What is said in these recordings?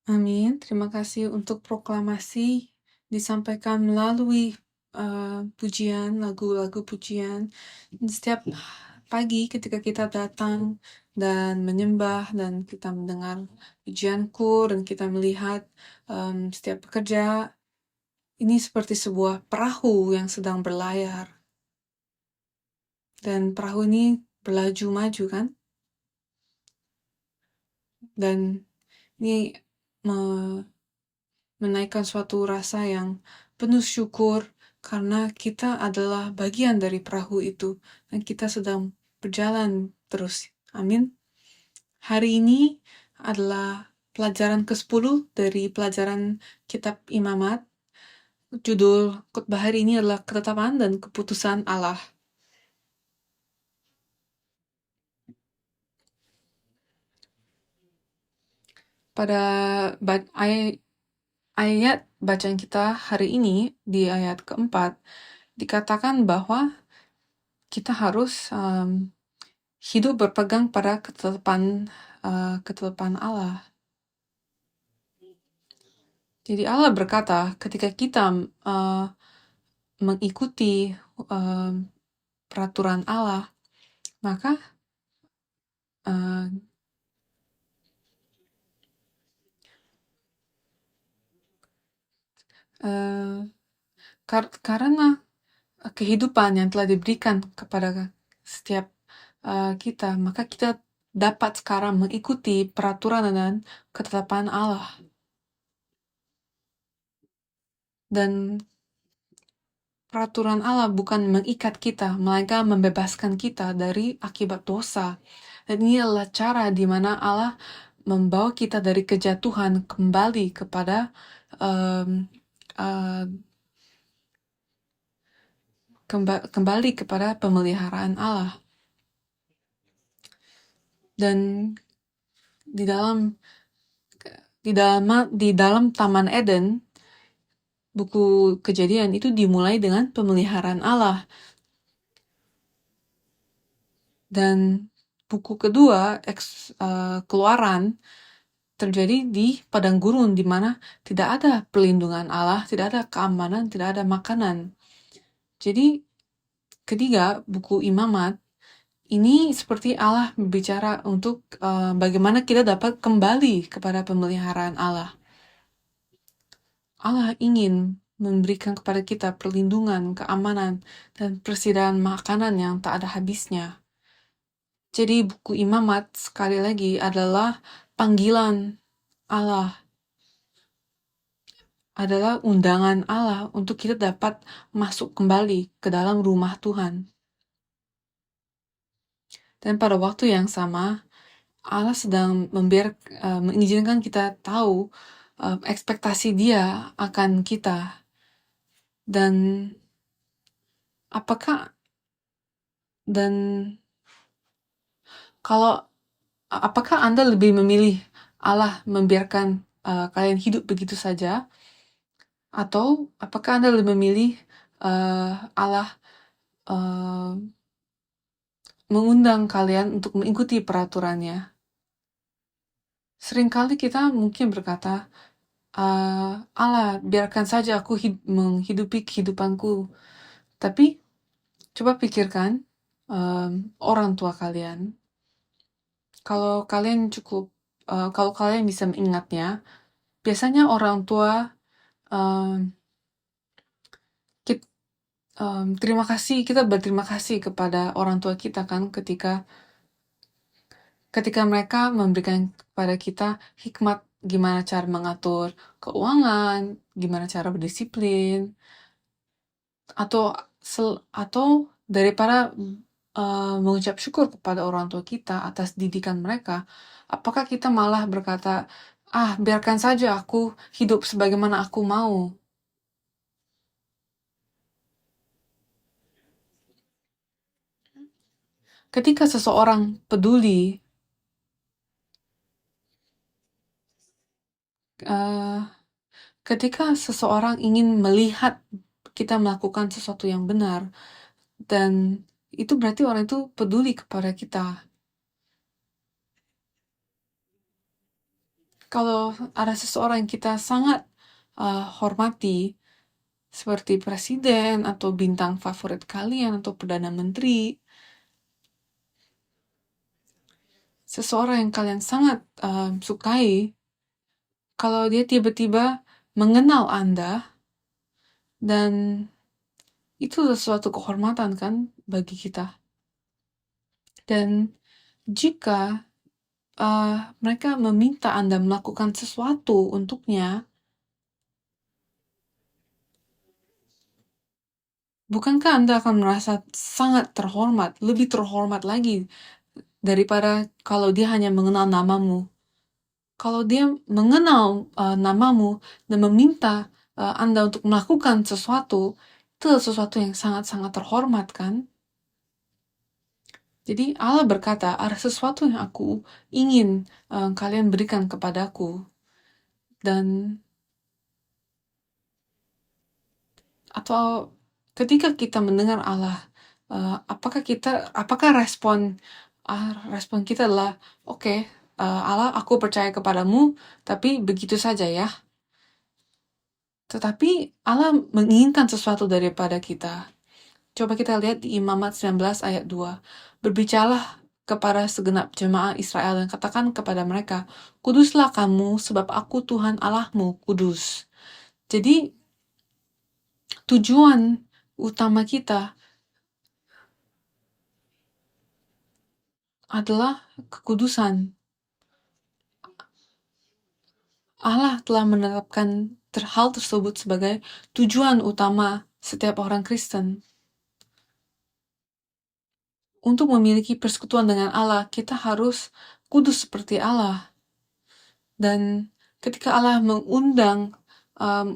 Amin. Terima kasih untuk proklamasi disampaikan melalui pujian, lagu-lagu pujian. Setiap pagi ketika kita datang dan menyembah dan kita mendengar pujianku dan kita melihat setiap pekerja, ini seperti sebuah perahu yang sedang berlayar. Dan perahu ini berlaju maju kan? Dan ini menaikkan suatu rasa yang penuh syukur karena kita adalah bagian dari perahu itu dan kita sedang berjalan terus. Amin. Hari ini adalah pelajaran ke-10 dari pelajaran kitab Imamat. Judul khotbah hari ini adalah ketetapan dan keputusan Allah. Pada ayat bacaan kita hari ini di ayat keempat dikatakan bahwa kita harus hidup berpegang pada ketetapan Allah. Jadi Allah berkata, ketika kita mengikuti peraturan Allah, maka karena kehidupan yang telah diberikan kepada setiap kita, maka kita dapat sekarang mengikuti peraturan dan ketetapan Allah. Dan peraturan Allah bukan mengikat kita, melainkan membebaskan kita dari akibat dosa. Dan ini adalah cara di mana Allah membawa kita dari kejatuhan kembali kepada kembali kepada pemeliharaan Allah. Dan di dalam Taman Eden, buku Kejadian itu dimulai dengan pemeliharaan Allah. Dan buku kedua, Keluaran, terjadi di padang gurun di mana tidak ada perlindungan Allah, tidak ada keamanan, tidak ada makanan. Jadi ketiga, buku Imamat ini seperti Allah berbicara untuk bagaimana kita dapat kembali kepada pemeliharaan Allah. Allah ingin memberikan kepada kita perlindungan, keamanan, dan persediaan makanan yang tak ada habisnya. Jadi buku Imamat sekali lagi adalah panggilan Allah, adalah undangan Allah untuk kita dapat masuk kembali ke dalam rumah Tuhan. Dan pada waktu yang sama, Allah sedang mengizinkan kita tahu ekspektasi Dia akan kita. Dan apakah Anda lebih memilih Allah membiarkan kalian hidup begitu saja, atau apakah Anda lebih memilih Allah mengundang kalian untuk mengikuti peraturannya? Seringkali kita mungkin berkata, Allah, biarkan saja aku menghidupi kehidupanku. Tapi coba pikirkan orang tua kalian. Kalau kalian bisa mengingatnya, biasanya orang tua kita berterima kasih kepada orang tua kita kan ketika mereka memberikan kepada kita hikmat gimana cara mengatur keuangan, gimana cara berdisiplin, atau daripada mengucap syukur kepada orang tua kita atas didikan mereka, apakah kita malah berkata, biarkan saja aku hidup sebagaimana aku mau. Ketika seseorang peduli, ketika seseorang ingin melihat kita melakukan sesuatu yang benar, dan itu berarti orang itu peduli kepada kita. Kalau ada seseorang yang kita sangat hormati, seperti presiden atau bintang favorit kalian atau perdana menteri, seseorang yang kalian sangat sukai, kalau dia tiba-tiba mengenal Anda, dan itu sesuatu kehormatan kan bagi kita. Dan jika mereka meminta Anda melakukan sesuatu untuknya, bukankah Anda akan merasa sangat terhormat, lebih terhormat lagi daripada kalau dia hanya mengenal namamu? Kalau dia mengenal namamu dan meminta Anda untuk melakukan sesuatu, itu sesuatu yang sangat-sangat terhormat kan? Jadi Allah berkata, ada sesuatu yang aku ingin kalian berikan kepadaku. Dan atau ketika kita mendengar Allah, apakah respon kita adalah, oke, Allah, aku percaya kepadamu, tapi begitu saja ya. Tetapi Allah menginginkan sesuatu daripada kita. Coba kita lihat di Imamat 19 ayat 2. Berbicaralah kepada segenap jemaah Israel dan katakan kepada mereka, kuduslah kamu sebab aku Tuhan Allahmu kudus. Jadi tujuan utama kita adalah kekudusan. Allah telah menetapkan hal tersebut sebagai tujuan utama setiap orang Kristen. Untuk memiliki persekutuan dengan Allah, kita harus kudus seperti Allah. Dan ketika Allah mengundang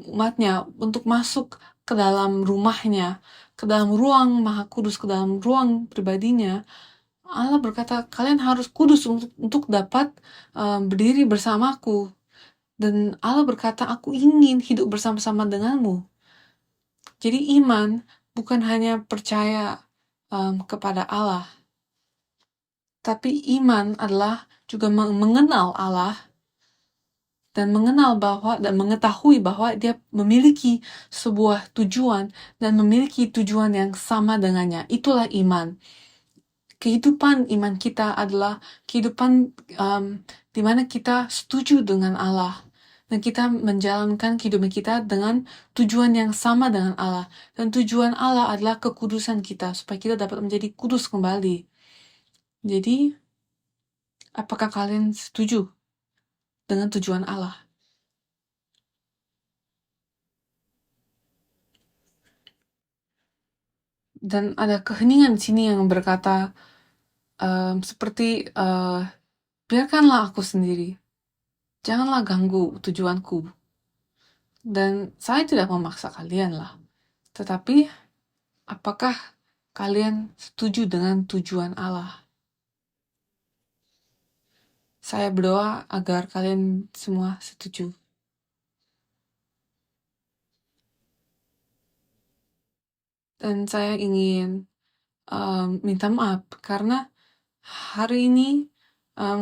umatnya untuk masuk ke dalam rumahnya, ke dalam ruang maha kudus, ke dalam ruang pribadinya, Allah berkata, kalian harus kudus untuk dapat berdiri bersamaku. Dan Allah berkata, aku ingin hidup bersama-sama denganmu. Jadi iman bukan hanya percaya kepada Allah, tapi iman adalah juga mengenal Allah dan mengenal bahwa dan mengetahui bahwa dia memiliki sebuah tujuan dan memiliki tujuan yang sama dengannya. Itulah iman. Kehidupan iman kita adalah kehidupan di mana kita setuju dengan Allah dan kita menjalankan kehidupan kita dengan tujuan yang sama dengan Allah. Dan tujuan Allah adalah kekudusan kita supaya kita dapat menjadi kudus kembali. Jadi, apakah kalian setuju dengan tujuan Allah? Dan ada keheningan di sini yang berkata seperti biarkanlah aku sendiri, janganlah ganggu tujuanku. Dan saya tidak memaksa kalian lah, tetapi apakah kalian setuju dengan tujuan Allah? Saya berdoa agar kalian semua setuju. Dan saya ingin minta maaf karena hari ini,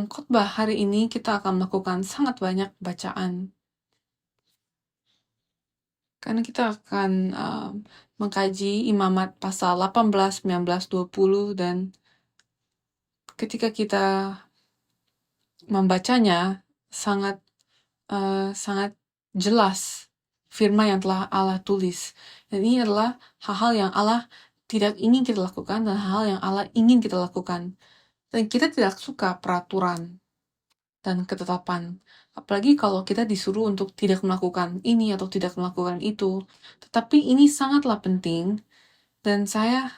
khotbah hari ini kita akan melakukan sangat banyak bacaan. Karena kita akan mengkaji Imamat pasal 18, 19, 20, dan ketika kita membacanya sangat sangat jelas firman yang telah Allah tulis. Dan ini adalah hal-hal yang Allah tidak ingin kita lakukan dan hal yang Allah ingin kita lakukan. Dan kita tidak suka peraturan dan ketetapan. Apalagi kalau kita disuruh untuk tidak melakukan ini atau tidak melakukan itu. Tetapi ini sangatlah penting dan saya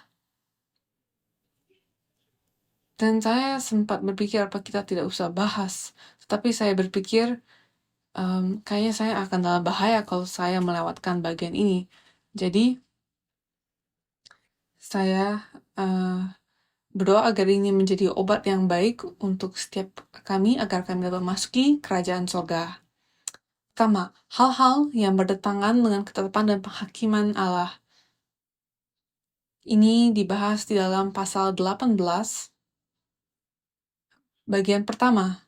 sempat berpikir apa kita tidak usah bahas. Tetapi saya berpikir kayaknya saya akan dalam bahaya kalau saya melewatkan bagian ini. Jadi saya berdoa agar ini menjadi obat yang baik untuk setiap kami agar kami dapat memasuki kerajaan sorga. Pertama, hal-hal yang bertentangan dengan ketetapan dan penghakiman Allah. Ini dibahas di dalam pasal 18, bagian pertama.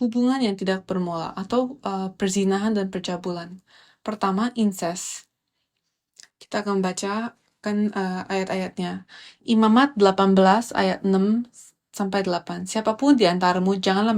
hubungan yang tidak bermola atau perzinahan dan percabulan. Pertama, incest. Kita akan bacakan ayat-ayatnya. Imamat 18 ayat 6 sampai 8. Siapapun di antaramu janganlah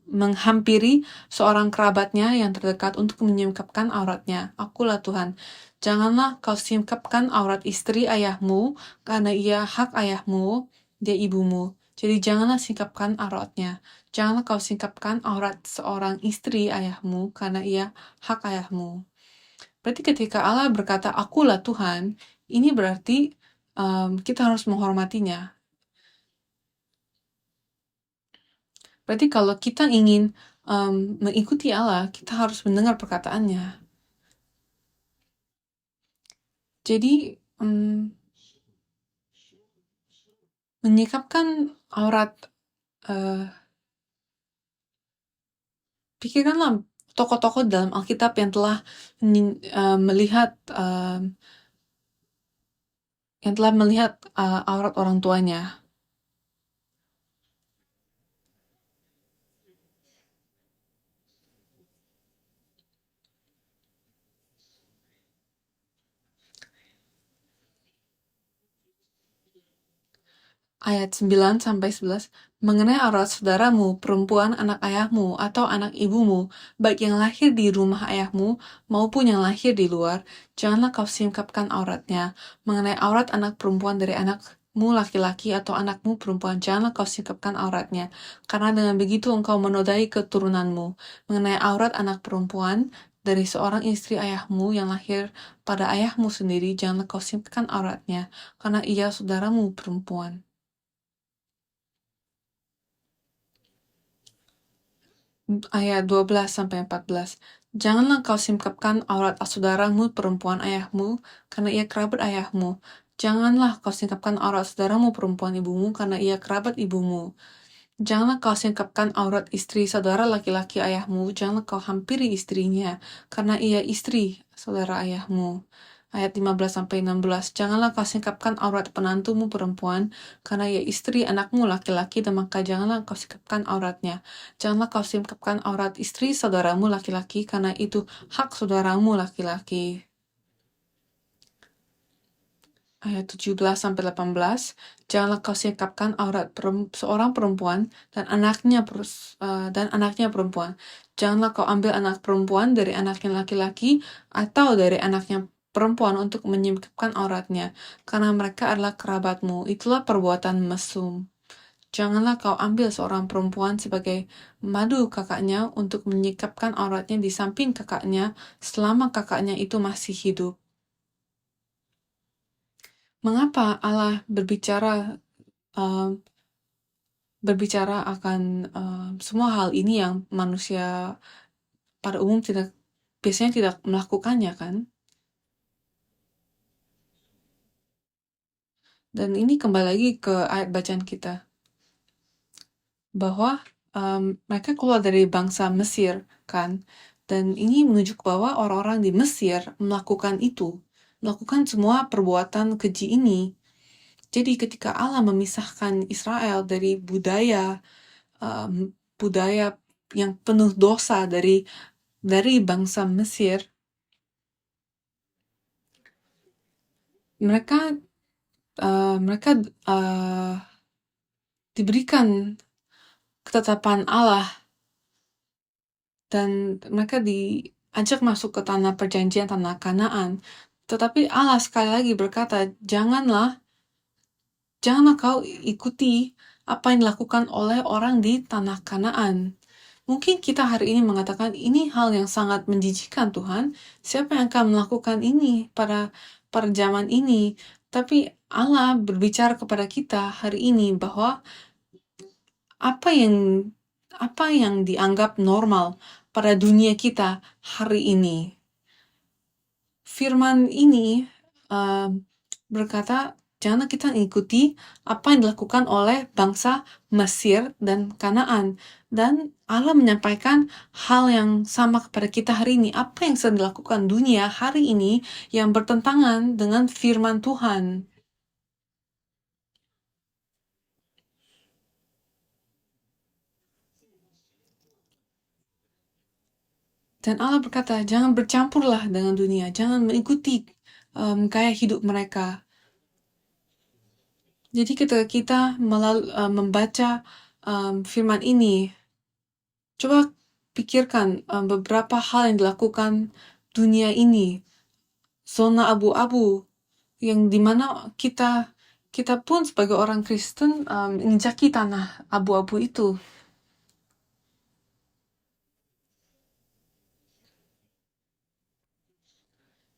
menghampiri seorang kerabatnya yang terdekat untuk menyingkapkan auratnya. Akulah Tuhan. Janganlah kau singkapkan aurat istri ayahmu, karena ia hak ayahmu, dia ibumu. Jadi janganlah singkapkan auratnya. Janganlah kau singkapkan aurat seorang istri ayahmu, karena ia hak ayahmu. Berarti ketika Allah berkata, Akulah Tuhan, ini berarti kita harus menghormatinya. Berarti kalau kita ingin mengikuti Allah, kita harus mendengar perkataannya. Jadi, menyikapkan aurat, pikirkanlah tokoh-tokoh dalam Alkitab yang telah melihat aurat orang tuanya. Ayat 9-11, mengenai aurat saudaramu, perempuan anak ayahmu atau anak ibumu, baik yang lahir di rumah ayahmu maupun yang lahir di luar, janganlah kau singkapkan auratnya. Mengenai aurat anak perempuan dari anakmu laki-laki atau anakmu perempuan, janganlah kau singkapkan auratnya, karena dengan begitu engkau menodai keturunanmu. Mengenai aurat anak perempuan dari seorang istri ayahmu yang lahir pada ayahmu sendiri, janganlah kau singkapkan auratnya, karena ia saudaramu perempuan. Ayat 12-14. Janganlah kau singkapkan aurat saudaramu perempuan ayahmu, karena ia kerabat ayahmu. Janganlah kau singkapkan aurat saudaramu perempuan ibumu, karena ia kerabat ibumu. Janganlah kau singkapkan aurat istri saudara laki-laki ayahmu. Janganlah kau hampiri istrinya, karena ia istri saudara ayahmu. Ayat 15-16. Janganlah kau singkapkan aurat penantumu perempuan, karena ia istri anakmu laki-laki, dan maka janganlah kau singkapkan auratnya. Janganlah kau singkapkan aurat istri saudaramu laki-laki, karena itu hak saudaramu laki-laki. Ayat 17-18. Janganlah kau singkapkan aurat seorang perempuan dan anaknya perempuan. Janganlah kau ambil anak perempuan dari anaknya laki-laki atau dari anaknya perempuan untuk menyingkapkan auratnya, karena mereka adalah kerabatmu. Itulah perbuatan mesum. Janganlah kau ambil seorang perempuan sebagai madu kakaknya untuk menyingkapkan auratnya di samping kakaknya selama kakaknya itu masih hidup. Mengapa Allah berbicara akan semua hal ini yang manusia pada umum biasanya tidak melakukannya, kan? Dan ini kembali lagi ke ayat bacaan kita, bahwa mereka keluar dari bangsa Mesir, kan? Dan ini menunjuk bahwa orang-orang di Mesir melakukan semua perbuatan keji ini. Jadi ketika Allah memisahkan Israel dari budaya yang penuh dosa dari bangsa Mesir, mereka diberikan ketetapan Allah dan mereka diajak masuk ke tanah perjanjian, tanah Kanaan. Tetapi Allah sekali lagi berkata, janganlah kau ikuti apa yang dilakukan oleh orang di tanah Kanaan. Mungkin kita hari ini mengatakan, ini hal yang sangat menjijikkan, Tuhan. Siapa yang akan melakukan ini pada zaman ini? Tapi Allah berbicara kepada kita hari ini bahwa apa yang dianggap normal pada dunia kita hari ini. Firman ini berkata, janganlah kita ikuti apa yang dilakukan oleh bangsa Mesir dan Kanaan. Dan Allah menyampaikan hal yang sama kepada kita hari ini. Apa yang sedang dilakukan dunia hari ini yang bertentangan dengan firman Tuhan. Dan Allah berkata, jangan bercampurlah dengan dunia, jangan mengikuti gaya hidup mereka. Jadi ketika kita membaca firman ini, coba pikirkan beberapa hal yang dilakukan dunia ini, zona abu-abu, yang dimana kita pun sebagai orang Kristen menginjaki tanah abu-abu itu.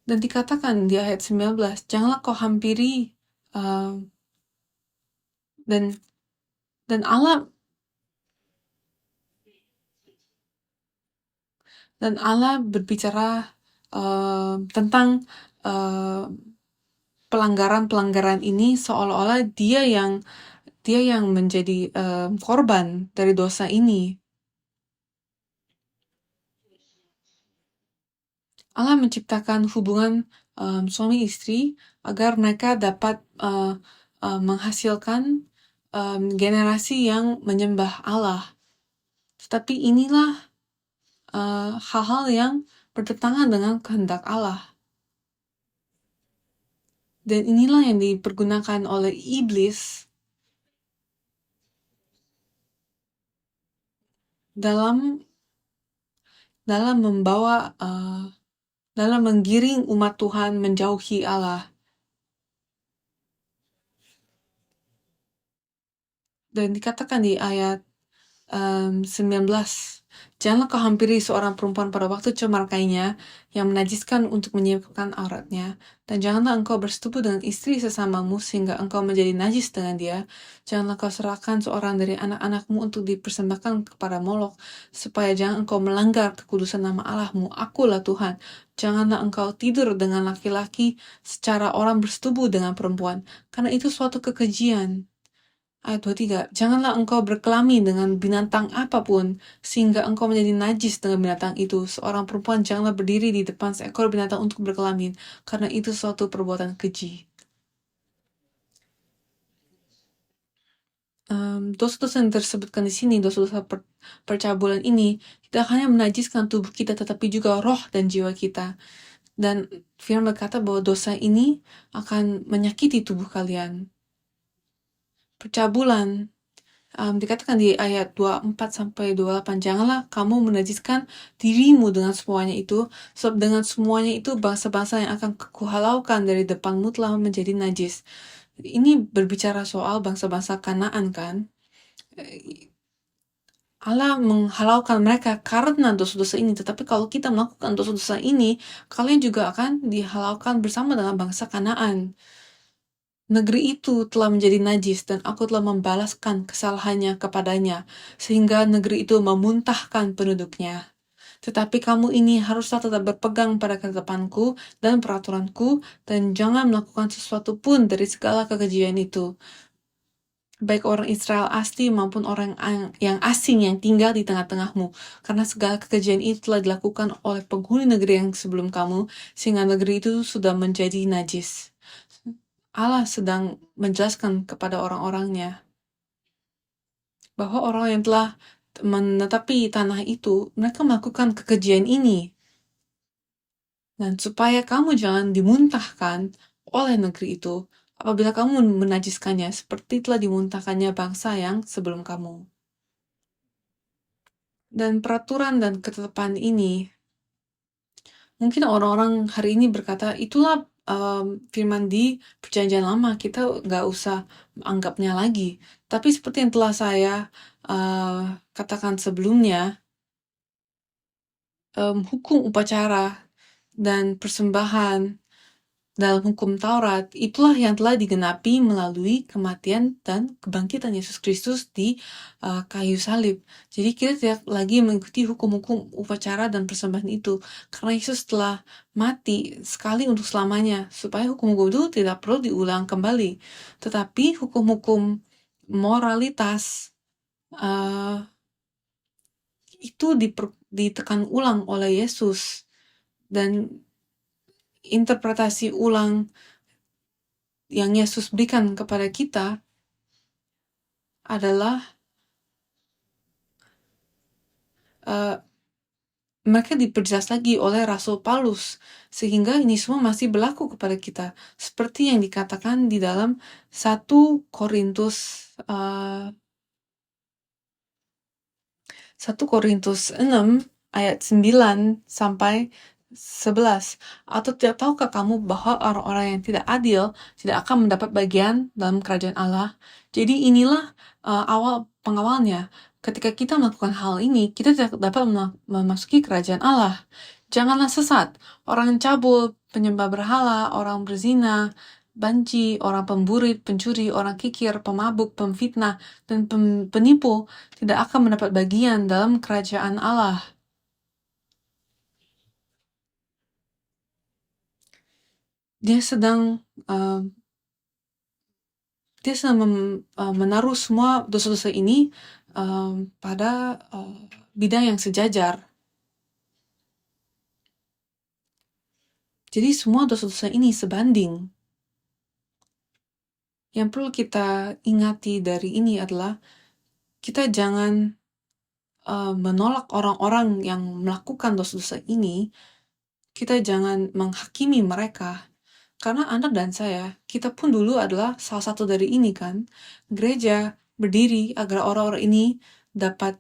Dan dikatakan di ayat 19, janganlah kau hampiri uh, dan dan Allah berbicara tentang uh, pelanggaran-pelanggaran ini seolah-olah dia yang menjadi korban dari dosa ini. Allah menciptakan hubungan suami istri agar mereka dapat menghasilkan generasi yang menyembah Allah. Tetapi inilah hal-hal yang bertentangan dengan kehendak Allah. Dan inilah yang dipergunakan oleh iblis dalam membawa dalam menggiring umat Tuhan menjauhi Allah. Dan dikatakan di ayat 19, janganlah kau hampiri seorang perempuan pada waktu cemarkainya yang menajiskan untuk menyibukkan auratnya, dan janganlah engkau bersetubuh dengan istri sesamamu sehingga engkau menjadi najis dengan dia. Janganlah kau serahkan seorang dari anak-anakmu untuk dipersembahkan kepada Molok, supaya jangan engkau melanggar kekudusan nama Allahmu. Akulah Tuhan. Janganlah engkau tidur dengan laki-laki secara orang bersetubuh dengan perempuan, karena itu suatu kekejian. Ayat 23, janganlah engkau berkelamin dengan binatang apapun, sehingga engkau menjadi najis dengan binatang itu. Seorang perempuan janganlah berdiri di depan seekor binatang untuk berkelamin, karena itu suatu perbuatan keji. Dosa-dosa yang tersebutkan di sini, dosa-dosa percabulan ini, tidak hanya menajiskan tubuh kita, tetapi juga roh dan jiwa kita. Dan firman berkata bahwa dosa ini akan menyakiti tubuh kalian. Percabulan dikatakan di ayat 24-28, janganlah kamu menajiskan dirimu dengan semuanya itu, sebab dengan semuanya itu bangsa-bangsa yang akan kuhalaukan dari depanmu telah menjadi najis. Ini berbicara soal bangsa-bangsa Kanaan kan. Allah menghalaukan mereka karena dosa-dosa ini, tetapi kalau kita melakukan dosa-dosa ini, kalian juga akan dihalaukan bersama dengan bangsa Kanaan. Negeri itu telah menjadi najis dan aku telah membalaskan kesalahannya kepadanya, sehingga negeri itu memuntahkan penduduknya. Tetapi kamu ini haruslah tetap berpegang pada ketetapanku dan peraturanku, dan jangan melakukan sesuatu pun dari segala kekejian itu. Baik orang Israel asli maupun orang yang asing yang tinggal di tengah-tengahmu, karena segala kekejian itu telah dilakukan oleh penghuni negeri yang sebelum kamu, sehingga negeri itu sudah menjadi najis. Allah sedang menjelaskan kepada orang-orangnya bahwa orang yang telah menetapi tanah itu, mereka melakukan kekejian ini. Dan supaya kamu jangan dimuntahkan oleh negeri itu, apabila kamu menajiskannya seperti telah dimuntahkannya bangsa yang sebelum kamu. Dan peraturan dan ketetapan ini, mungkin orang-orang hari ini berkata, itulah firman di perjanjian lama, kita nggak usah anggapnya lagi. Tapi seperti yang telah saya katakan sebelumnya, hukum upacara dan persembahan dalam hukum Taurat, itulah yang telah digenapi melalui kematian dan kebangkitan Yesus Kristus di kayu salib. Jadi kita tidak lagi mengikuti hukum-hukum upacara dan persembahan itu, karena Yesus telah mati sekali untuk selamanya, supaya hukum-hukum itu tidak perlu diulang kembali. Tetapi hukum-hukum moralitas itu ditekan ulang oleh Yesus, dan interpretasi ulang yang Yesus berikan kepada kita adalah mereka diperjelas lagi oleh Rasul Paulus, sehingga ini semua masih berlaku kepada kita, seperti yang dikatakan di dalam 1 Korintus 6 ayat 9 sampai 11. Atau tidak tahukah kamu bahwa orang-orang yang tidak adil tidak akan mendapat bagian dalam kerajaan Allah? Jadi inilah pengawalnya. Ketika kita melakukan hal ini, kita tidak dapat memasuki kerajaan Allah. Janganlah sesat. Orang yang cabul, penyembah berhala, orang berzina, banci, orang pemburit, pencuri, orang kikir, pemabuk, pemfitnah, dan penipu tidak akan mendapat bagian dalam kerajaan Allah. Dia sedang menaruh semua dosa-dosa ini pada bidang yang sejajar. Jadi semua dosa-dosa ini sebanding. Yang perlu kita ingati dari ini adalah kita jangan menolak orang-orang yang melakukan dosa-dosa ini. Kita jangan menghakimi mereka. Karena Anda dan saya, kita pun dulu adalah salah satu dari ini kan. Gereja berdiri agar orang-orang ini dapat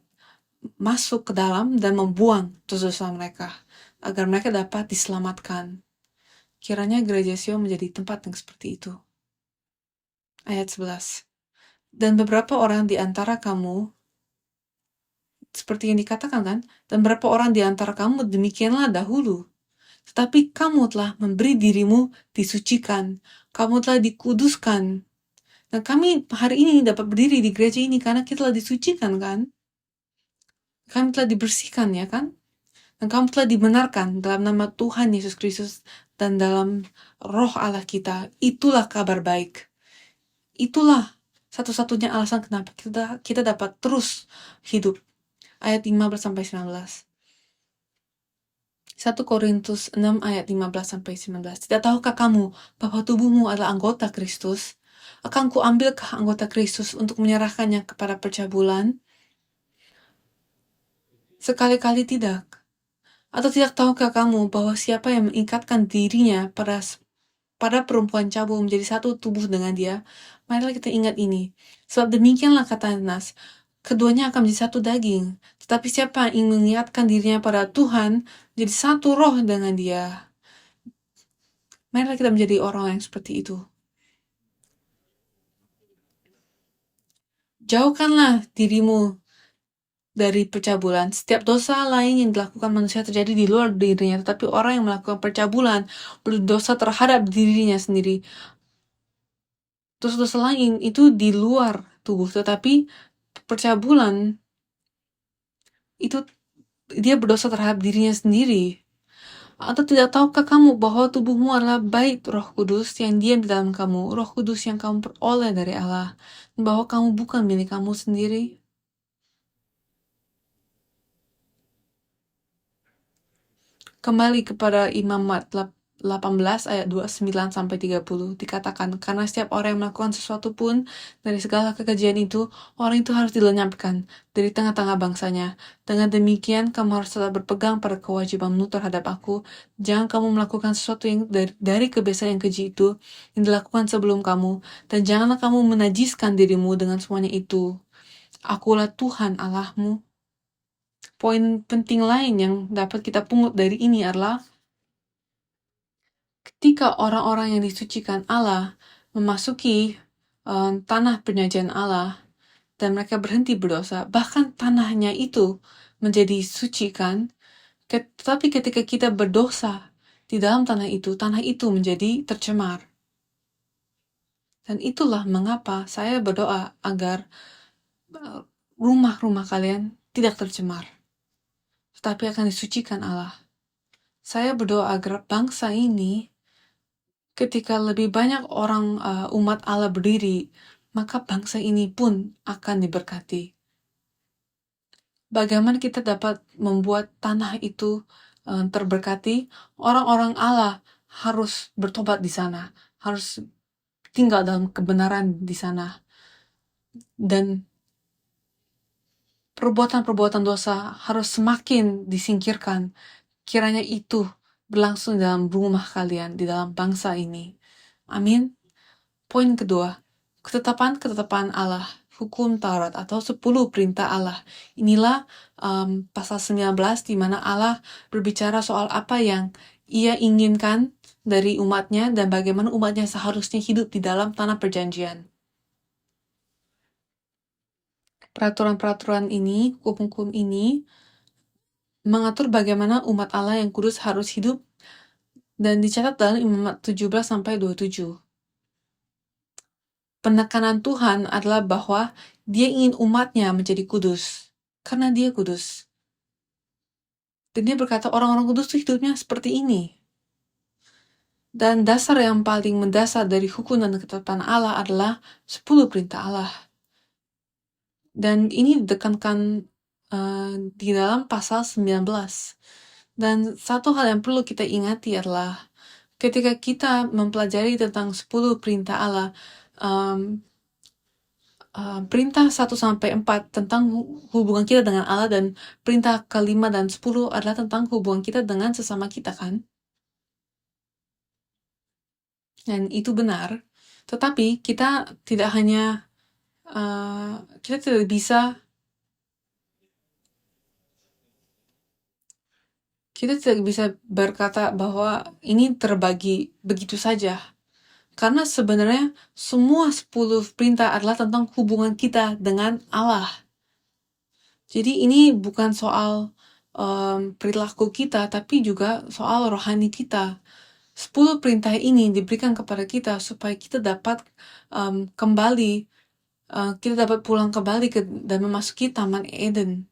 masuk ke dalam dan membuang dosa-dosa mereka, agar mereka dapat diselamatkan. Kiranya gereja Sion menjadi tempat yang seperti itu. Ayat 11. Dan beberapa orang di antara kamu, seperti yang dikatakan kan, dan beberapa orang di antara kamu demikianlah dahulu. Tetapi kamu telah memberi dirimu disucikan, kamu telah dikuduskan. Dan kami hari ini dapat berdiri di gereja ini karena kita telah disucikan kan? Kami telah dibersihkan ya kan? Dan kamu telah dibenarkan dalam nama Tuhan Yesus Kristus dan dalam roh Allah kita. Itulah kabar baik. Itulah satu-satunya alasan kenapa kita dapat terus hidup. Ayat 15-19. 1 Korintus 6 ayat 15-19. Tidak tahukah kamu bahwa tubuhmu adalah anggota Kristus? Akan kuambilkah anggota Kristus untuk menyerahkannya kepada percabulan? Sekali-kali tidak. Atau tidak tahukah kamu bahwa siapa yang mengikatkan dirinya pada perempuan cabul menjadi satu tubuh dengan dia? Marilah kita ingat ini. Sebab demikianlah kata Nas, keduanya akan menjadi satu daging. Tetapi siapa yang ingin mengingatkan dirinya pada Tuhan, jadi satu roh dengan dia. Marilah kita menjadi orang yang seperti itu. Jauhkanlah dirimu dari percabulan. Setiap dosa lain yang dilakukan manusia terjadi di luar dirinya, tetapi orang yang melakukan percabulan berdosa terhadap dirinya sendiri. Dosa-dosa lain itu di luar tubuh, tetapi percabulan itu dia berdosa terhadap dirinya sendiri. Atau tidak tahukah kamu bahwa tubuhmu adalah bait Roh Kudus yang diam di dalam kamu, Roh Kudus yang kamu peroleh dari Allah, bahwa kamu bukan milik kamu sendiri? Kembali kepada Imamat 18 ayat 29-30 dikatakan, karena setiap orang yang melakukan sesuatu pun dari segala kekejian itu, orang itu harus dilenyapkan dari tengah-tengah bangsanya. Dengan demikian, kamu harus tetap berpegang pada kewajibanmu terhadap aku. Jangan kamu melakukan sesuatu yang dari kebiasaan yang keji itu yang dilakukan sebelum kamu, dan janganlah kamu menajiskan dirimu dengan semuanya itu. Akulah Tuhan Allahmu. Poin penting lain yang dapat kita pungut dari ini adalah ketika orang-orang yang disucikan Allah memasuki tanah perjanjian Allah dan mereka berhenti berdosa, bahkan tanahnya itu menjadi suci kan. Tetapi ketika kita berdosa di dalam tanah itu menjadi tercemar. Dan itulah mengapa saya berdoa agar rumah-rumah kalian tidak tercemar, tetapi akan disucikan Allah. Saya berdoa agar bangsa ini, ketika lebih banyak orang umat Allah berdiri, maka bangsa ini pun akan diberkati. Bagaimana kita dapat membuat tanah itu terberkati? Orang-orang Allah harus bertobat di sana, harus tinggal dalam kebenaran di sana. Dan perbuatan-perbuatan dosa harus semakin disingkirkan. Kiranya itu berlangsung dalam rumah kalian, di dalam bangsa ini. Amin. Poin kedua, ketetapan-ketetapan Allah, hukum Taurat atau 10 perintah Allah. Inilah pasal 19 di mana Allah berbicara soal apa yang Ia inginkan dari umatnya dan bagaimana umatnya seharusnya hidup di dalam tanah perjanjian. Peraturan-peraturan ini, hukum-hukum ini mengatur bagaimana umat Allah yang kudus harus hidup dan dicatat dalam Imamat 17-27. Penekanan Tuhan adalah bahwa Dia ingin umatnya menjadi kudus karena Dia kudus. Dan Dia berkata orang-orang kudus itu hidupnya seperti ini. Dan dasar yang paling mendasar dari hukum dan ketetapan Allah adalah 10 perintah Allah. Dan ini ditekankan di dalam pasal 19. Dan satu hal yang perlu kita ingati adalah ketika kita mempelajari tentang 10 perintah Allah, perintah 1-4 tentang hubungan kita dengan Allah dan perintah ke-5 dan 10 adalah tentang hubungan kita dengan sesama kita, kan? Dan itu benar. Tetapi kita tidak hanya kita tidak bisa berkata bahwa ini terbagi begitu saja. Karena sebenarnya semua 10 perintah adalah tentang hubungan kita dengan Allah. Jadi ini bukan soal perilaku kita, tapi juga soal rohani kita. 10 perintah ini diberikan kepada kita supaya kita dapat kembali, kita dapat pulang kembali dan memasuki Taman Eden.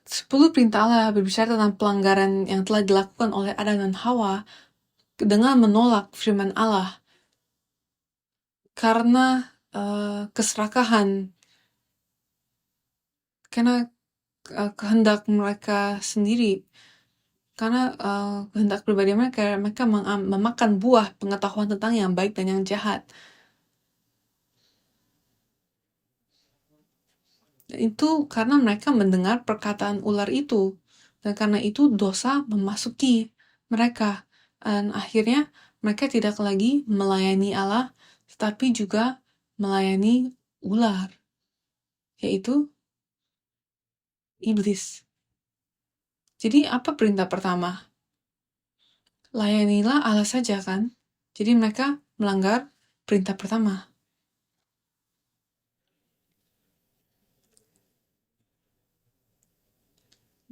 Sepuluh perintah Allah berbicara tentang pelanggaran yang telah dilakukan oleh Adam dan Hawa dengan menolak firman Allah karena keserakahan, karena kehendak mereka sendiri, karena kehendak pribadi mereka memakan buah pengetahuan tentang yang baik dan yang jahat. Itu karena mereka mendengar perkataan ular itu, dan karena itu dosa memasuki mereka, dan akhirnya mereka tidak lagi melayani Allah, tetapi juga melayani ular, yaitu iblis. Jadi apa perintah pertama? Layanilah Allah saja, kan? Jadi mereka melanggar perintah pertama.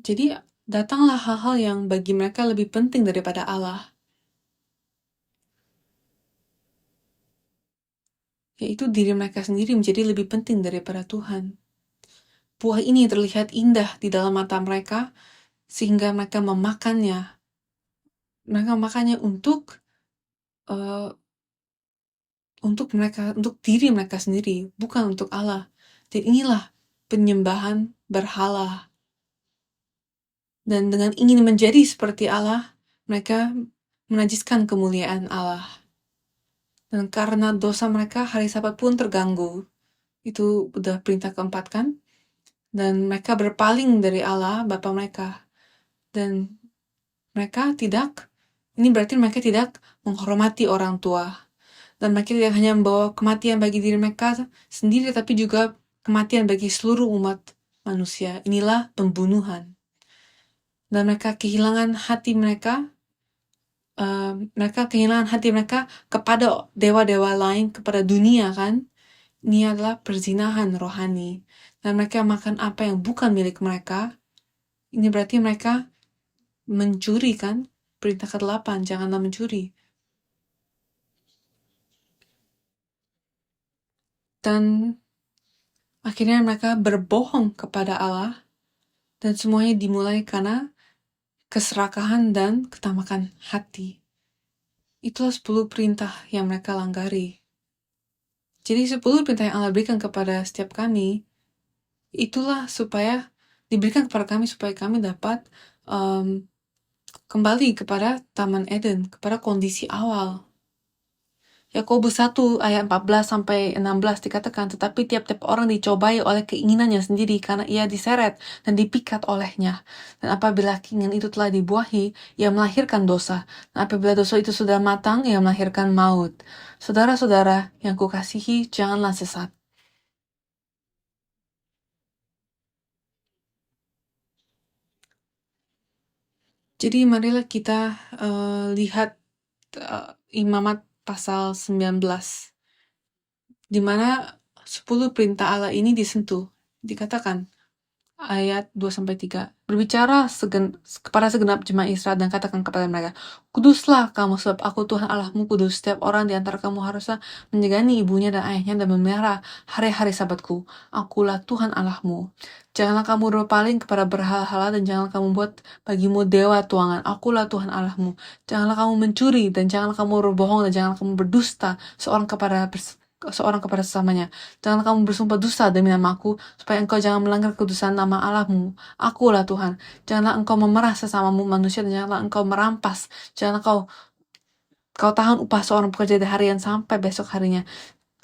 Jadi datanglah hal-hal yang bagi mereka lebih penting daripada Allah, yaitu diri mereka sendiri menjadi lebih penting daripada Tuhan. Buah ini terlihat indah di dalam mata mereka, sehingga mereka memakannya. Mereka memakannya untuk diri mereka sendiri, bukan untuk Allah. Dan inilah penyembahan berhala. Dan dengan ingin menjadi seperti Allah, mereka menajiskan kemuliaan Allah. Dan karena dosa mereka, hari Sabat pun terganggu. Itu udah perintah keempat, kan? Dan mereka berpaling dari Allah, Bapa mereka. Dan ini berarti mereka tidak menghormati orang tua. Dan mereka tidak hanya membawa kematian bagi diri mereka sendiri, tapi juga kematian bagi seluruh umat manusia. Inilah pembunuhan. Dan mereka kehilangan hati mereka, kepada dewa-dewa lain, kepada dunia, kan? Ini adalah perzinahan rohani. Dan mereka makan apa yang bukan milik mereka. Ini berarti mereka mencuri, kan? Perintah ke-8, janganlah mencuri. Dan akhirnya mereka berbohong kepada Allah, dan semuanya dimulai karena keserakahan dan ketamakan hati. Itulah 10 perintah yang mereka langgari. Jadi 10 perintah yang Allah berikan kepada setiap kami, itulah diberikan kepada kami supaya kami dapat kembali kepada Taman Eden, kepada kondisi awal. Yakobus 1 ayat 14-16 dikatakan, tetapi tiap-tiap orang dicobai oleh keinginannya sendiri karena ia diseret dan dipikat olehnya. Dan apabila keinginan itu telah dibuahi, ia melahirkan dosa. Dan apabila dosa itu sudah matang, ia melahirkan maut. Saudara-saudara yang kukasihi, janganlah sesat. Jadi marilah kita lihat Imamat pasal 19, di mana 10 perintah Allah ini disentuh. Dikatakan, ayat 2-3. Berbicara kepada segenap jemaat Israel dan katakan kepada mereka, kuduslah kamu sebab aku Tuhan Allahmu kudus. Setiap orang di antara kamu haruslah menjagani ibunya dan ayahnya dan memelihara hari-hari sabatku. Akulah Tuhan Allahmu. Janganlah kamu berpaling kepada berhala-hala dan janganlah kamu buat bagimu dewa tuangan. Akulah Tuhan Allahmu. Janganlah kamu mencuri dan janganlah kamu berbohong dan janganlah kamu berdusta seorang kepada sesamanya. Janganlah kamu bersumpah dusta demi namaku, supaya engkau jangan melanggar kudusan nama Allahmu. Akulah Tuhan. Janganlah engkau memerah sesamamu manusia dan janganlah engkau merampas. Janganlah kau tahan upah seorang pekerja di harian sampai besok harinya.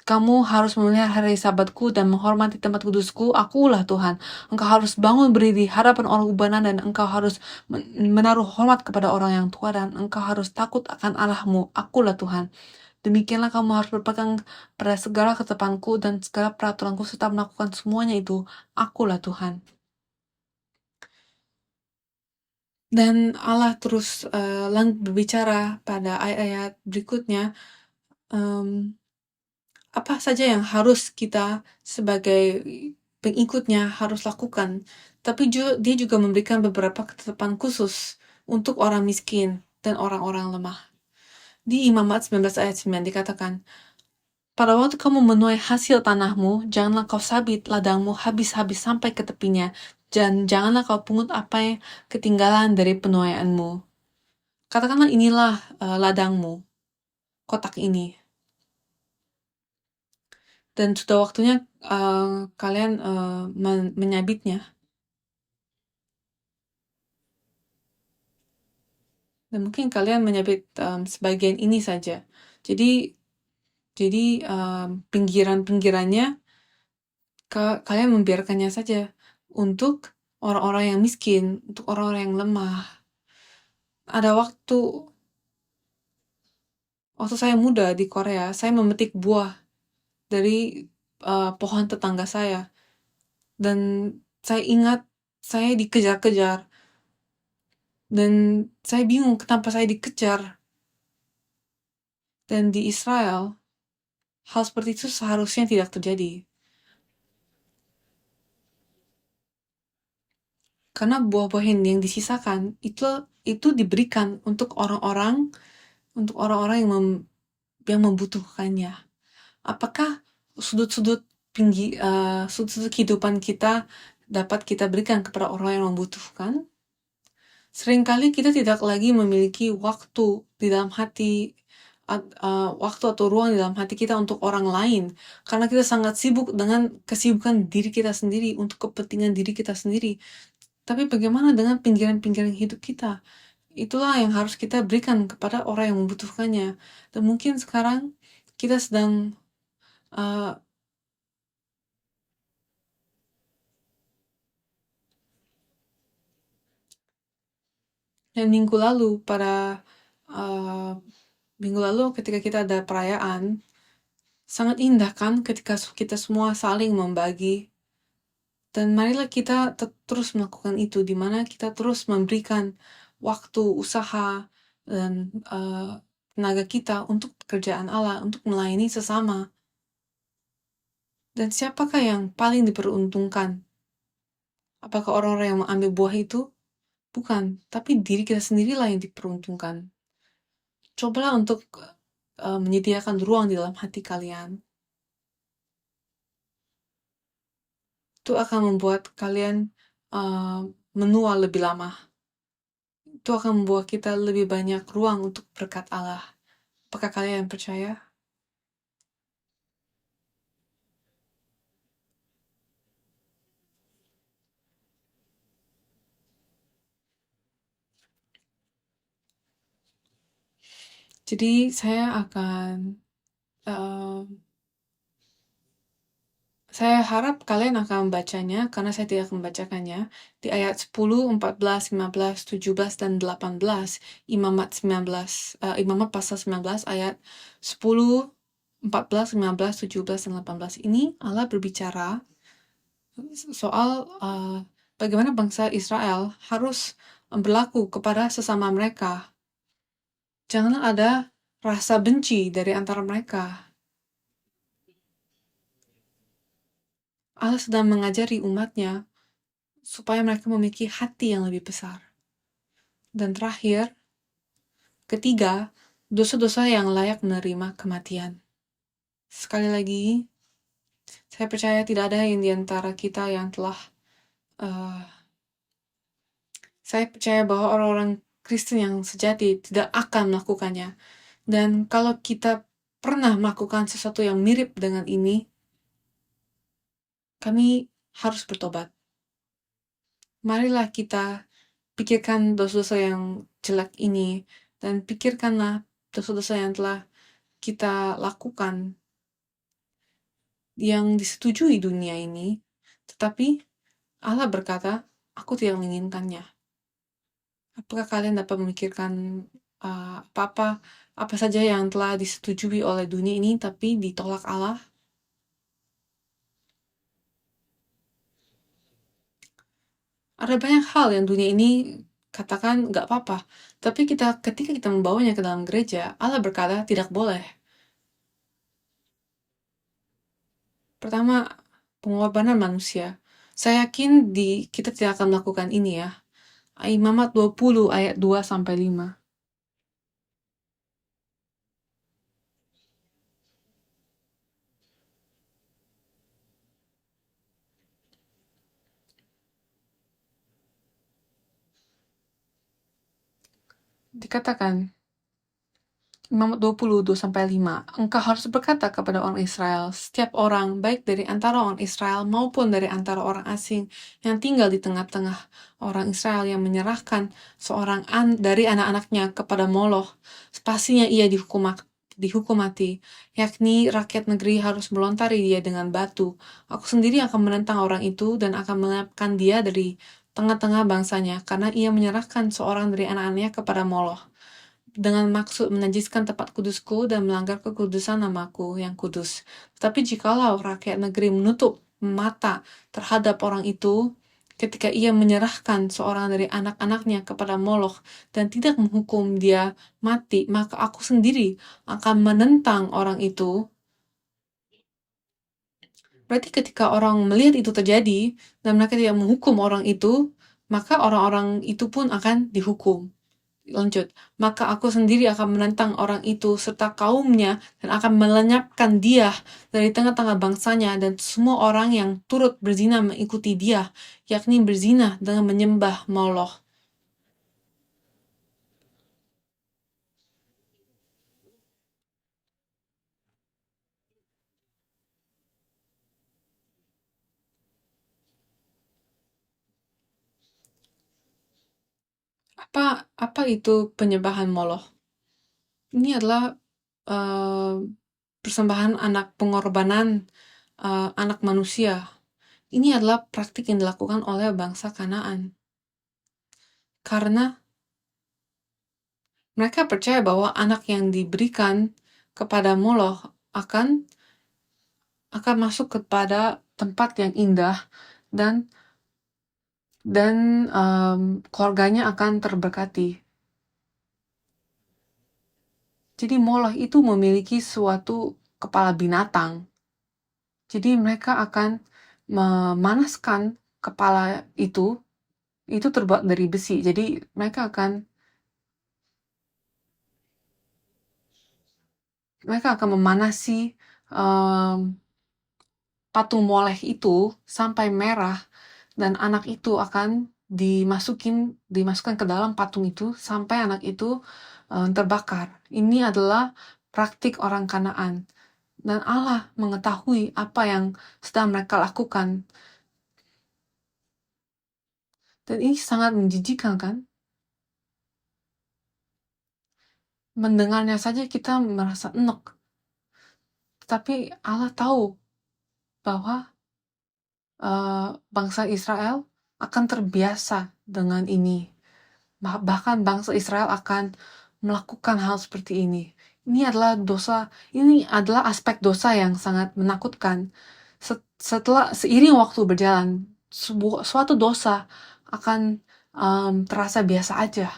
Kamu harus memelihara hari sabatku dan menghormati tempat kudusku. Akulah Tuhan. Engkau harus bangun berdiri di hadapan orang ubanan dan engkau harus menaruh hormat kepada orang yang tua dan engkau harus takut akan Allahmu. Akulah Tuhan. Demikianlah kamu harus berpegang pada segala ketetapanku dan segala peraturanku serta melakukan semuanya itu. Akulah Tuhan. Dan Allah terus berbicara pada ayat-ayat berikutnya, apa saja yang harus kita sebagai pengikutnya harus lakukan. Tapi dia juga memberikan beberapa ketetapan khusus untuk orang miskin dan orang-orang lemah. Di Imamat 19 ayat 9 dikatakan, pada waktu kamu menuai hasil tanahmu, janganlah kau sabit ladangmu habis-habis sampai ke tepinya, dan janganlah kau pungut apa yang ketinggalan dari penuaianmu. Katakanlah inilah ladangmu, kotak ini. Dan sudah waktunya kalian menyabitnya. Dan mungkin kalian menyabit sebagian ini saja. Jadi pinggiran-pinggirannya kalian membiarkannya saja untuk orang-orang yang miskin, untuk orang-orang yang lemah. Ada waktu saya muda di Korea, saya memetik buah dari pohon tetangga saya. Dan saya ingat saya dikejar-kejar. Dan saya bingung kenapa saya dikejar. Dan di Israel, hal seperti itu seharusnya tidak terjadi. Karena buah-buah yang disisakan itu diberikan untuk orang-orang yang membutuhkannya. Apakah sudut-sudut kehidupan kita dapat kita berikan kepada orang yang membutuhkan? Seringkali kita tidak lagi memiliki waktu di dalam hati, waktu atau ruang di dalam hati kita untuk orang lain, karena kita sangat sibuk dengan kesibukan diri kita sendiri, untuk kepentingan diri kita sendiri. Tapi bagaimana dengan pinggiran-pinggiran hidup kita? Itulah yang harus kita berikan kepada orang yang membutuhkannya. Dan mungkin sekarang kita sedang dan minggu lalu ketika kita ada perayaan, sangat indah kan ketika kita semua saling membagi. Dan marilah kita terus melakukan itu, di mana kita terus memberikan waktu, usaha, dan tenaga kita untuk pekerjaan Allah, untuk melayani sesama. Dan siapakah yang paling diperuntungkan? Apakah orang-orang yang mengambil buah itu? Bukan, tapi diri kita sendirilah yang diperuntungkan. Cobalah untuk menyediakan ruang di dalam hati kalian. Itu akan membuat kalian menua lebih lama. Itu akan membuat kita lebih banyak ruang untuk berkat Allah. Apakah kalian percaya? Jadi saya akan saya harap kalian akan membacanya karena saya tidak akan membacakannya di ayat 10, 14, 15, 17 dan 18 Imamat 19 Imamat pasal 19 ayat 10, 14, 15, 17 dan 18 ini Allah berbicara soal bagaimana bangsa Israel harus berlaku kepada sesama mereka. Janganlah ada rasa benci dari antara mereka. Allah sedang mengajari umatnya supaya mereka memiliki hati yang lebih besar. Dan terakhir, ketiga, dosa-dosa yang layak menerima kematian. Sekali lagi, saya percaya tidak ada yang di antara kita yang telah saya percaya bahwa orang-orang Kristen yang sejati tidak akan melakukannya. Dan kalau kita pernah melakukan sesuatu yang mirip dengan ini, kami harus bertobat. Marilah kita pikirkan dosa-dosa yang jelek ini, dan pikirkanlah dosa-dosa yang telah kita lakukan yang disetujui dunia ini, tetapi Allah berkata, aku tidak menginginkannya. Apakah kalian dapat memikirkan apa saja yang telah disetujui oleh dunia ini tapi ditolak Allah? Ada banyak hal yang dunia ini katakan nggak apa-apa, tapi ketika kita membawanya ke dalam gereja, Allah berkata tidak boleh. Pertama, pengorbanan manusia. Saya yakin kita tidak akan melakukan ini ya. Imamat 20 ayat 2 sampai 5. Dikatakan, Imamat 20:2-5, engkau harus berkata kepada orang Israel, setiap orang, baik dari antara orang Israel maupun dari antara orang asing yang tinggal di tengah-tengah orang Israel yang menyerahkan seorang dari anak-anaknya kepada Moloch, pastinya ia dihukum mati, yakni rakyat negeri harus melontari dia dengan batu. Aku sendiri akan menentang orang itu dan akan melenyapkan dia dari tengah-tengah bangsanya, karena ia menyerahkan seorang dari anak-anaknya kepada Moloch dengan maksud menajiskan tempat kudusku dan melanggar kekudusan namaku yang kudus. Tetapi jikalau rakyat negeri menutup mata terhadap orang itu, ketika ia menyerahkan seorang dari anak-anaknya kepada Moloch dan tidak menghukum dia mati, maka aku sendiri akan menentang orang itu. Berarti ketika orang melihat itu terjadi dan mereka tidak menghukum orang itu, maka orang-orang itu pun akan dihukum. Lanjut, maka aku sendiri akan menentang orang itu serta kaumnya dan akan melenyapkan dia dari tengah-tengah bangsanya dan semua orang yang turut berzina mengikuti dia, yakni berzina dengan menyembah Moloch. Apa itu penyembahan Moloch? Ini adalah persembahan pengorbanan anak manusia. Ini adalah praktik yang dilakukan oleh bangsa Kanaan. Karena mereka percaya bahwa anak yang diberikan kepada Moloch akan masuk kepada tempat yang indah dan keluarganya akan terberkati. Jadi Moloch itu memiliki suatu kepala binatang. Jadi mereka akan memanaskan kepala itu terbuat dari besi. Jadi mereka akan memanasi patung Molech itu sampai merah dan anak itu akan dimasukkan ke dalam patung itu sampai anak itu terbakar. Ini adalah praktik orang Kanaan. Dan Allah mengetahui apa yang sedang mereka lakukan. Dan ini sangat menjijikan kan? mendengarnya saja kita merasa enak. Tetapi Allah tahu bahwa bangsa Israel akan terbiasa dengan ini. Bahkan bangsa Israel akan melakukan hal seperti ini. Ini adalah aspek dosa yang sangat menakutkan. Setelah seiring waktu berjalan, suatu dosa akan terasa biasa aja.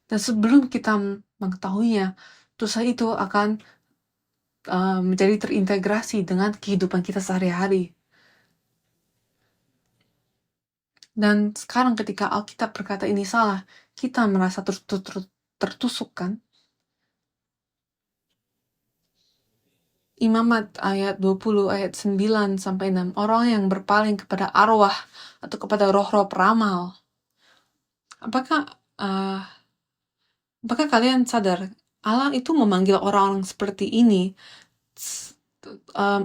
Dan sebelum kita mengetahuinya, dosa itu akan menjadi terintegrasi dengan kehidupan kita sehari-hari. Dan sekarang ketika Alkitab berkata ini salah, kita merasa tertusuk kan? Imamat ayat 20 ayat 9 sampai 6, orang yang berpaling kepada arwah atau kepada roh-roh peramal. Apakah kalian sadar Allah itu memanggil orang-orang seperti ini?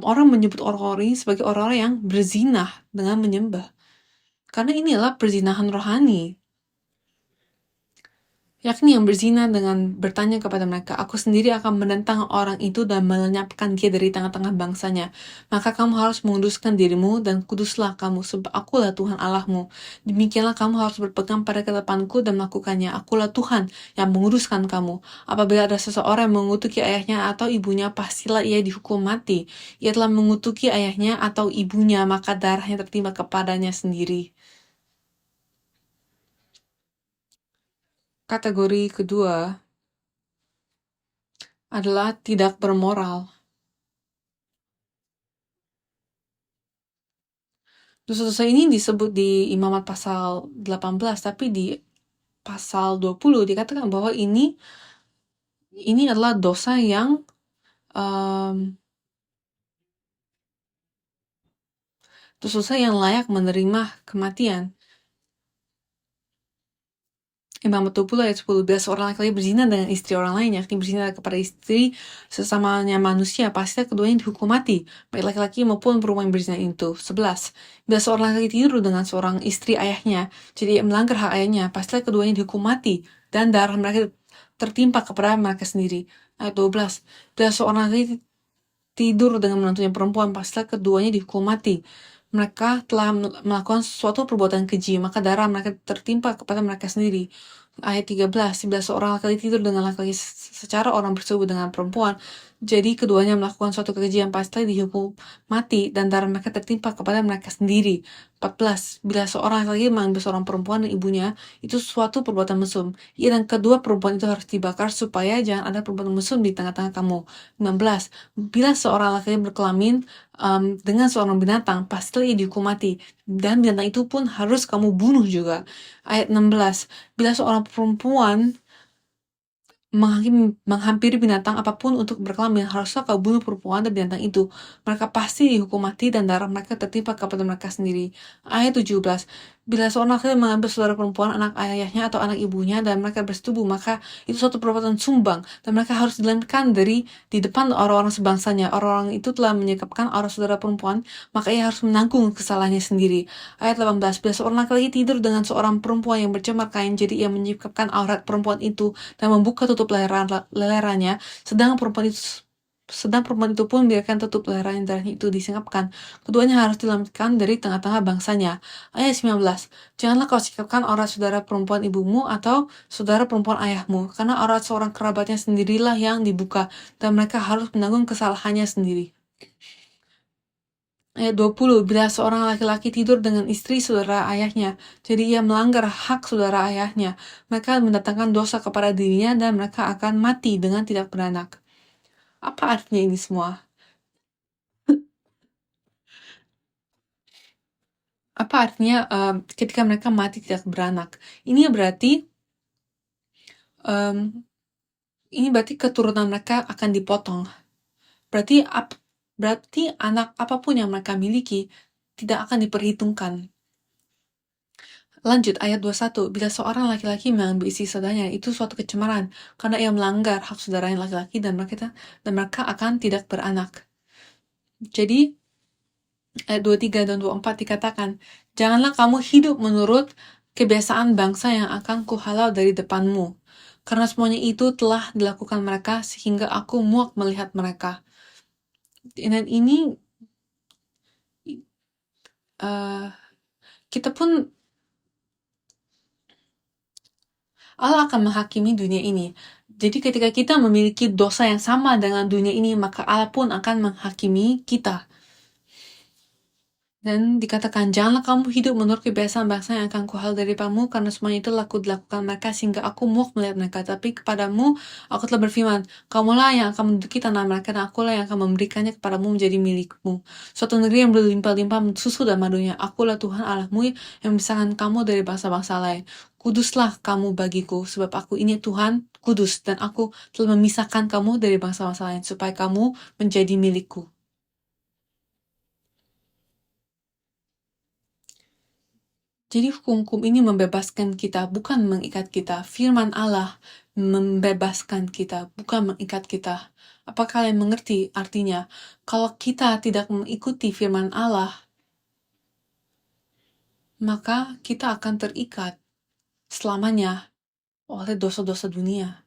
Orang menyebut orang-orang ini sebagai orang-orang yang berzinah dengan menyembah. Karena inilah perzinahan rohani. Yakni yang berzina dengan bertanya kepada mereka, aku sendiri akan menentang orang itu dan melenyapkan dia dari tengah-tengah bangsanya. Maka kamu harus menguduskan dirimu dan kuduslah kamu, sebab akulah Tuhan Allahmu. Demikianlah kamu harus berpegang pada ketetapanku dan melakukannya. Akulah Tuhan yang menguduskan kamu. Apabila ada seseorang yang mengutuki ayahnya atau ibunya, pastilah ia dihukum mati. Ia telah mengutuki ayahnya atau ibunya, maka darahnya tertimpa kepadanya sendiri. Kategori kedua adalah tidak bermoral. Dosa-dosa ini disebut di Imamat pasal 18, tapi di pasal 20 dikatakan bahwa ini adalah dosa yang dosa yang layak menerima kematian. Imamat 20 ayat 10, bila seorang laki-laki berzina dengan istri orang lain, yakni berzina kepada istri sesamanya manusia, pasti keduanya dihukum mati, baik laki-laki maupun perempuan yang berzina itu. 11. Bila seorang laki-laki tidur dengan seorang istri ayahnya, jadi melanggar hak ayahnya, pasti keduanya dihukum mati, dan darah mereka tertimpa kepada mereka sendiri. Ayat 12. Bila seorang laki-laki tidur dengan menantunya perempuan, pasti keduanya dihukum mati. Mereka telah melakukan suatu perbuatan keji, maka darah mereka tertimpa kepada mereka sendiri. Ayat 13, bila seorang laki-laki tidur dengan laki-laki secara orang bersetubuh dengan perempuan, jadi keduanya melakukan suatu kekejian, pasti dihukum mati dan darah mereka tertimpa kepada mereka sendiri. 14, bila seorang laki-laki mengambil seorang perempuan dan ibunya, itu suatu perbuatan mesum. Ia dan kedua perempuan itu harus dibakar supaya jangan ada perbuatan mesum di tengah-tengah kamu. 15, bila seorang laki-laki berkelamin dengan seorang binatang, pastilah ia dihukum mati, dan binatang itu pun harus kamu bunuh juga. Ayat 16, bila seorang perempuan menghampiri binatang apapun untuk berkelamin, haruslah kau bunuh perempuan dan binatang itu. Mereka pasti dihukum mati dan darah mereka tertimpa kepada mereka sendiri. Ayat 17, bila seorang laki mengambil saudara perempuan, anak ayahnya atau anak ibunya, dan mereka bersetubuh, maka itu suatu perbuatan sumbang, dan mereka harus dilemparkan di depan orang-orang sebangsanya. Orang-orang itu telah menyekapkan orang saudara perempuan, maka ia harus menanggung kesalahannya sendiri. Ayat 18, bila seorang laki tidur dengan seorang perempuan yang bercemar kain, jadi ia menyikapkan aurat perempuan itu dan membuka tutup leherannya, sedang perempuan itu pun biarkan tutup leherannya, darahnya itu disingkapkan. Keduanya harus dilamatkan dari tengah-tengah bangsanya. Ayat 19, janganlah kau sikapkan aurat saudara perempuan ibumu atau saudara perempuan ayahmu, karena aurat seorang kerabatnya sendirilah yang dibuka, dan mereka harus menanggung kesalahannya sendiri. Ayat 20, bila seorang laki-laki tidur dengan istri saudara ayahnya, jadi ia melanggar hak saudara ayahnya, mereka mendatangkan dosa kepada dirinya dan mereka akan mati dengan tidak beranak. Apa artinya ini semua? Apa artinya ketika mereka mati tidak beranak? Ini berarti keturunan mereka akan dipotong. Berarti anak apapun yang mereka miliki tidak akan diperhitungkan. Lanjut, ayat 21, bila seorang laki-laki mengambil istri saudaranya, itu suatu kecemaran, karena ia melanggar hak saudaranya laki-laki dan mereka akan tidak beranak. Jadi, ayat 23 dan 24 dikatakan, janganlah kamu hidup menurut kebiasaan bangsa yang akan kuhalau dari depanmu. Karena semuanya itu telah dilakukan mereka sehingga aku muak melihat mereka. Dan ini kita pun Allah akan menghakimi dunia ini. Jadi ketika kita memiliki dosa yang sama dengan dunia ini, maka Allah pun akan menghakimi kita. Dan dikatakan, janganlah kamu hidup menurut kebiasaan bangsa yang akan kuhal daripamu, karena semuanya itu dilakukan mereka sehingga aku muak melihat mereka. Tapi kepadamu aku telah berfirman, kamulah yang akan menduduki tanah mereka, dan akulah yang akan memberikannya kepadamu menjadi milikmu. Suatu negeri yang berlimpah-limpah susu dan madunya. Akulah Tuhan Allahmu yang memisahkan kamu dari bangsa-bangsa lain. Kuduslah kamu bagiku, sebab aku ini Tuhan kudus, dan aku telah memisahkan kamu dari bangsa-bangsa lain, supaya kamu menjadi milikku. Jadi hukum-hukum ini membebaskan kita, bukan mengikat kita. Firman Allah membebaskan kita, bukan mengikat kita. Apakah kalian mengerti artinya? Kalau kita tidak mengikuti firman Allah, maka kita akan terikat selamanya oleh dosa-dosa dunia.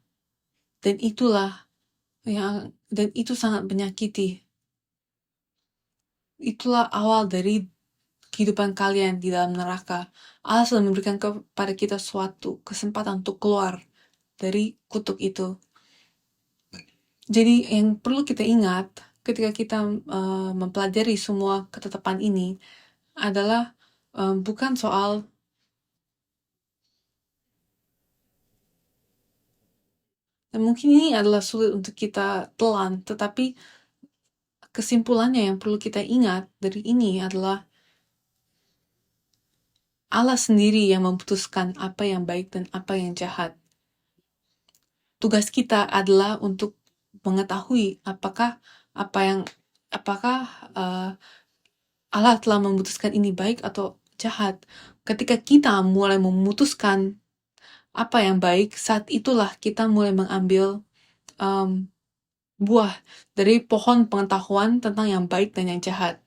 Dan itu sangat menyakiti. Itulah awal dari kehidupan kalian di dalam neraka. Allah sudah memberikan kepada kita suatu kesempatan untuk keluar dari kutuk itu. Jadi yang perlu kita ingat ketika kita mempelajari semua ketetapan ini adalah bukan soal dan mungkin ini adalah sulit untuk kita telan, tetapi kesimpulannya yang perlu kita ingat dari ini adalah Allah sendiri yang memutuskan apa yang baik dan apa yang jahat. Tugas kita adalah untuk mengetahui apakah Allah telah memutuskan ini baik atau jahat. Ketika kita mulai memutuskan apa yang baik, saat itulah kita mulai mengambil buah dari pohon pengetahuan tentang yang baik dan yang jahat.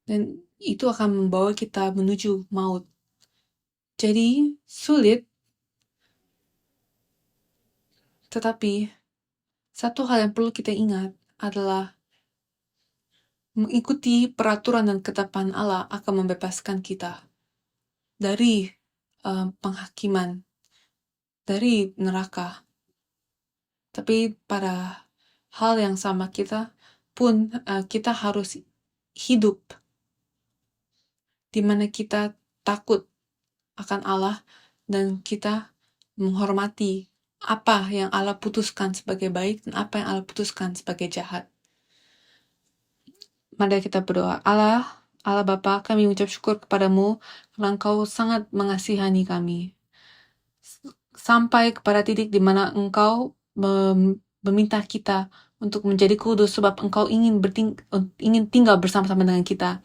Dan itu akan membawa kita menuju maut. Jadi sulit, tetapi satu hal yang perlu kita ingat adalah mengikuti peraturan dan ketetapan Allah akan membebaskan kita dari penghakiman, dari neraka. Tapi pada hal yang sama kita harus hidup di mana kita takut akan Allah dan kita menghormati apa yang Allah putuskan sebagai baik dan apa yang Allah putuskan sebagai jahat. Mari kita berdoa. Allah Bapa, kami mengucap syukur kepadamu karena Engkau sangat mengasihani kami. Sampai kepada titik di mana Engkau meminta kita untuk menjadi kudus sebab Engkau ingin tinggal bersama-sama dengan kita.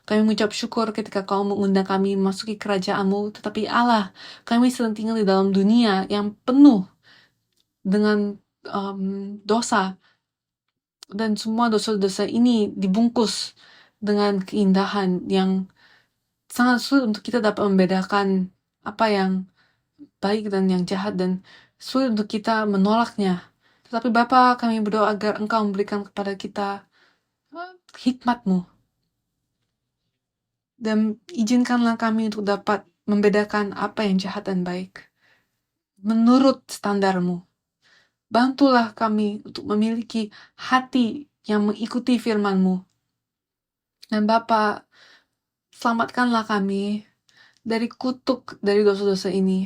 Kami mengucap syukur ketika Kau mengundang kami memasuki kerajaan-Mu, tetapi Allah, kami sedang tinggal di dalam dunia yang penuh dengan dosa, dan semua dosa-dosa ini dibungkus dengan keindahan yang sangat sulit untuk kita dapat membedakan apa yang baik dan yang jahat, dan sulit untuk kita menolaknya. Tetapi Bapa, kami berdoa agar Engkau memberikan kepada kita hikmat-Mu, dan izinkanlah kami untuk dapat membedakan apa yang jahat dan baik menurut standar-Mu. Bantulah kami untuk memiliki hati yang mengikuti firman-Mu. Dan Bapa, selamatkanlah kami dari kutuk dari dosa-dosa ini.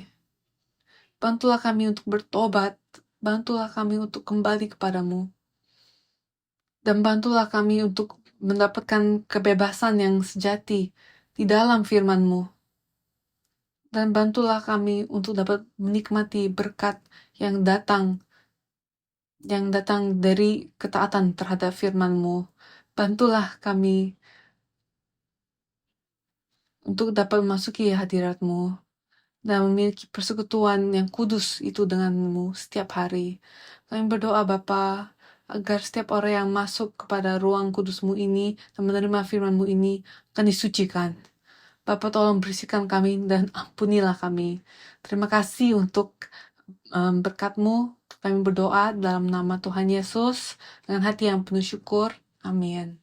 Bantulah kami untuk bertobat. Bantulah kami untuk kembali kepadamu. Dan bantulah kami untuk mendapatkan kebebasan yang sejati di dalam firman-Mu. Dan bantulah kami untuk dapat menikmati berkat yang datang dari ketaatan terhadap firman-Mu. Bantulah kami untuk dapat memasuki hadirat-Mu dan memiliki persekutuan yang kudus itu dengan-Mu setiap hari. Kami berdoa Bapa, agar setiap orang yang masuk kepada ruang kudus-Mu ini dan menerima firman-Mu ini akan disucikan. Bapa, tolong bersihkan kami dan ampunilah kami. Terima kasih untuk berkat-Mu. Kami berdoa dalam nama Tuhan Yesus dengan hati yang penuh syukur. Amin.